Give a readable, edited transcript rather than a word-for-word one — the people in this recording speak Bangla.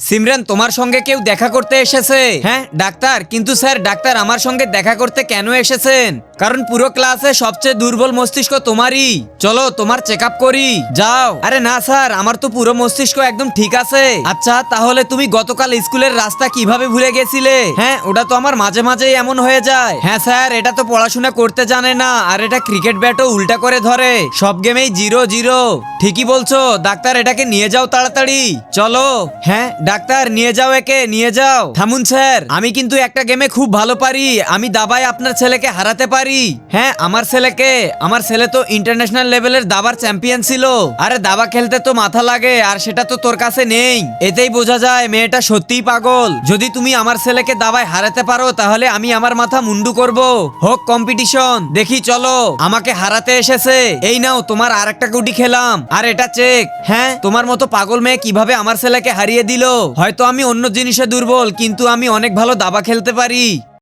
সিমরান, তোমার সঙ্গে কেউ দেখা করতে এসেছে। হ্যাঁ ডাক্তার, কিন্তু স্যার ডাক্তার আমার সঙ্গে দেখা করতে কেন এসেছেন? কারণ পুরো ক্লাসে সবচেয়ে দুর্বল মস্তিষ্ক তোমারই। চলো তোমার চেক আপ করি, যাও। আরে না স্যার, আমার তো পুরো মস্তিষ্ক একদম ঠিক আছে। আচ্ছা তাহলে তুমি গতকাল স্কুলের রাস্তা কিভাবে ভুলে গেছিলে? হ্যাঁ ওটা তো আমার মাঝে মাঝেই এমন হয়ে যায়। হ্যাঁ স্যার, এটা তো পড়াশোনা করতে জানে না, আর এটা ক্রিকেট ব্যাটও উল্টা করে ধরে, সব গেমেই 0-0। ঠিকই বলছো ডাক্তার, এটাকে নিয়ে যাও তাড়াতাড়ি, চলো। হ্যাঁ ডাক্তার, নিয়ে যাও, একে নিয়ে যাও। থামুন স্যার, আমি কিন্তু একটা গেমে খুব ভালো পারি, আমি দাবায় আপনার ছেলেকে হারাতে পারি। হ্যাঁ আমার ছেলেকে? আমার ছেলে তো ইন্টারন্যাশনাল লেভেলের দাবার চ্যাম্পিয়ন ছিল। আরে দাবা খেলতে তো মাথা লাগে, আর সেটা তো তোর কাছে নেই। এতেই বোঝা যায় মেয়েটা সত্যিই পাগল। যদি তুমি আমার ছেলেকে দাবায় হারাতে পারো তাহলে আমি আমার মাথা মুন্ডু করব। হোক কম্পিটিশন, দেখি চলো। আমাকে হারাতে এসেছে, এই নাও তোমার আরেকটা গুটি খেলাম, আর এটা চেক। হ্যাঁ তোমার মতো পাগল মেয়ে কিভাবে আমার ছেলেকে হারিয়ে দিল? হয়তো আমি অন্য জিনিসে দুর্বল, কিন্তু আমি অনেক ভালো দাবা খেলতে পারি।